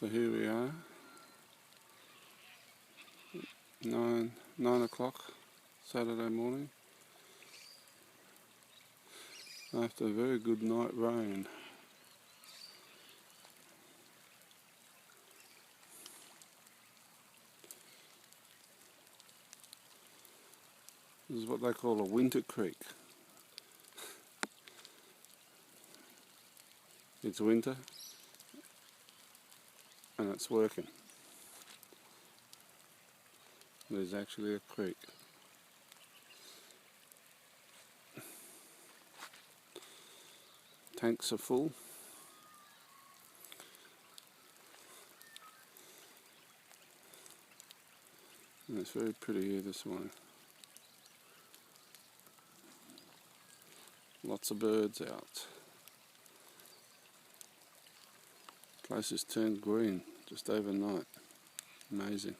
So here we are, 9 o'clock Saturday morning, after a very good night rain. This is what they call a winter creek. It's winter and it's working. There's actually a creek. Tanks are full. And it's very pretty here this morning. Lots of birds out. Place has turned green just overnight. Amazing.